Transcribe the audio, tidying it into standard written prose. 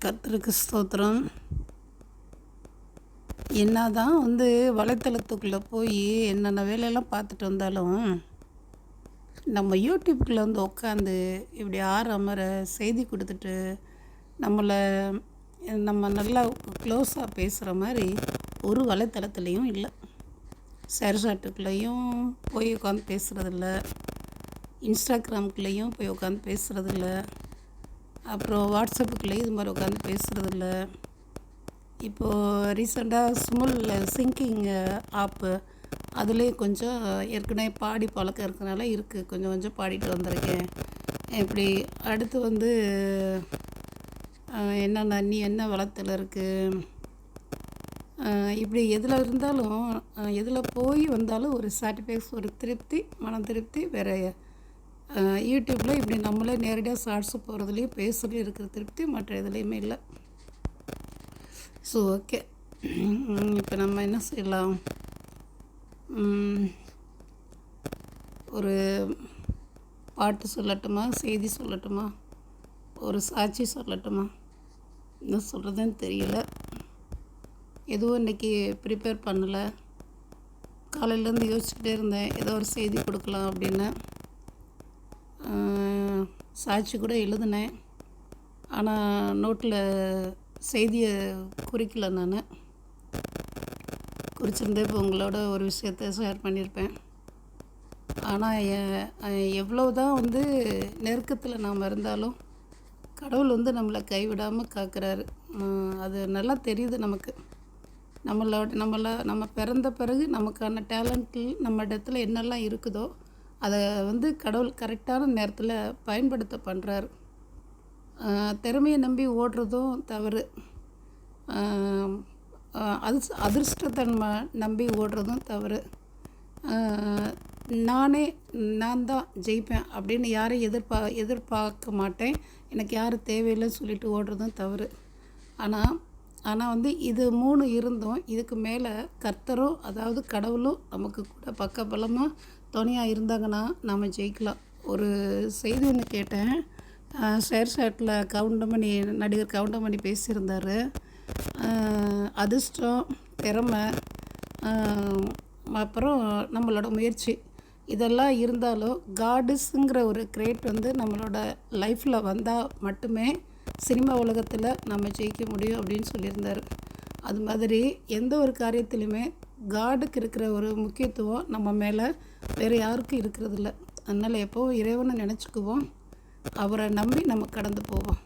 கர்த்தருக்கு ஸ்தோத்திரம். என்னதான் வலைத்தளத்துக்குள்ளே போய் என்னென்ன வேலையெல்லாம் பார்த்துட்டு வந்தாலும், நம்ம யூடியூப்குள்ளே உட்காந்து இப்படி அமர செய்தி கொடுத்துட்டு, நம்மளை நம்ம நல்லா க்ளோஸாக பேசுகிற மாதிரி ஒரு வலைத்தளத்துலேயும் இல்லை. ஷேர்சாட்டுக்குள்ளேயும் போய் உட்காந்து பேசுகிறதில்ல, இன்ஸ்டாகிராமுக்குள்ளேயும் போய் உட்காந்து பேசுகிறதில்ல, அப்புறம் வாட்ஸ்அப்புக்குள்ளேயும் இது மாதிரி உட்காந்து பேசுகிறதில்ல. இப்போது ரீசெண்டாக ஸ்முல் சிங்கிங் ஆப்பு அதுலேயும் கொஞ்சம் ஏற்கனவே பாடி பழக்கம் இருக்கிறனால இருக்குது, கொஞ்சம் கொஞ்சம் பாடிட்டு வந்திருக்கேன். இப்படி அடுத்து என்னென்ன நீ என்ன வளத்தில் இருக்குது, இப்படி எதில் இருந்தாலும் எதில் போய் வந்தாலும் ஒரு சாட்டிஸ்ஃபேக்ஸ், ஒரு திருப்தி, மன திருப்தி வேறு யூடியூப்பில் இப்படி நம்மளே நேரடியாக ஷார்ட்ஸு போகிறதுலையும் பேசுகிறதுலையும் இருக்கிற திருப்தி மற்ற எதுலேயுமே இல்லை. ஸோ ஓகே, இப்போ நம்ம என்ன செய்யலாம், ஒரு பாட்டு சொல்லட்டுமா, செய்தி சொல்லட்டுமா, ஒரு சாட்சி சொல்லட்டுமா, என்ன சொல்கிறதுன்னு தெரியல. எதுவும் இன்றைக்கி ப்ரிப்பேர் பண்ணலை. காலையிலேருந்து யோசிச்சுக்கிட்டே இருந்தேன் ஏதோ ஒரு செய்தி கொடுக்கலாம் அப்படின்னு. சாட்சி கூட எழுதினேன், ஆனால் நோட்டில் செய்தியை குறிக்கல. நான் குறிச்சிருந்தே இப்போ உங்களோட ஒரு விஷயத்தை ஷேர் பண்ணியிருப்பேன். ஆனால் எவ்வளோ தான் நெருக்கத்தில் நாம் இருந்தாலும் கடவுள் நம்மளை கைவிடாமல் காக்கிறாரு. அது நல்லா தெரியுது நமக்கு. நம்ம பிறந்த பிறகு நமக்கான டேலண்ட்டில் நம்ம இடத்துல என்னெல்லாம் இருக்குதோ அதை கடவுள் கரெக்டான நேரத்தில் பயன்படுத்த பண்ணுறாரு. திறமையை நம்பி ஓடுறதும் தவறு, அதிர்ஷ்டத்தன்மை நம்பி ஓடுறதும் தவறு. நான் தான் ஜெயிப்பேன் அப்படின்னு யாரையும் எதிர்பார்க்க மாட்டேன், எனக்கு யாரும் தேவையில்லைன்னு சொல்லிட்டு ஓடுறதும் தவறு. ஆனால் இது 3 இருந்தும் இதுக்கு மேலே கர்த்தரும், அதாவது கடவுளும் நமக்கு கூட பக்கபலமாக துணையாக இருந்தாங்கன்னா நம்ம ஜெயிக்கலாம். ஒரு செய்தி ஒன்று கேட்டேன், ஷேர்சாட்டில் நடிகர் கவுண்டமணி பேசியிருந்தார். அதிர்ஷ்டம், திறமை, அப்புறம் நம்மளோட முயற்சி இதெல்லாம் இருந்தாலும் காட்ஸுங்கிற ஒரு கிரேட் நம்மளோட லைஃப்பில் வந்தால் மட்டுமே சினிமா உலகத்தில் நம்ம ஜெயிக்க முடியும் அப்படின்னு சொல்லியிருந்தார். அது மாதிரி எந்த ஒரு காரியத்திலையுமே காடுக்கு இருக்கிற ஒரு முக்கியத்துவம் நம்ம மேலே வேறு யாருக்கும் இருக்கிறதில்ல. அதனால் எப்போவும் இறைவனை நினச்சிக்குவோம், அவரை நம்பி நம்ம கடந்து போவோம்.